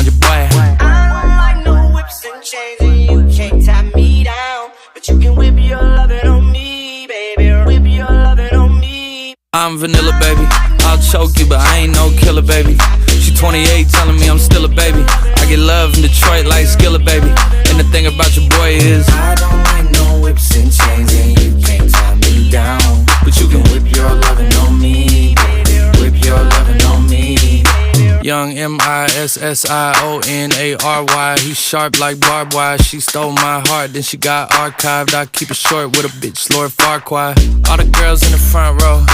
around your boy. I don't like no whips and chains, and you can't tie me down, but you can whip your lovin' on me, baby. Whip your lovin' on me. I'm vanilla, baby. I'll choke you, but I ain't no killer, baby. She 28, telling me I'm still a baby. I get love in Detroit like Skillet, baby. And the thing about your boy is I don't like no whips and chains, and you can't tie me down, but you can whip your lovin' on me, baby. Whip your lovin' on me. Young MISSIONARY. He sharp like barbed wire. She stole my heart, then she got archived. I keep it short with a bitch, Lord Farquaad. All the girls in the front row,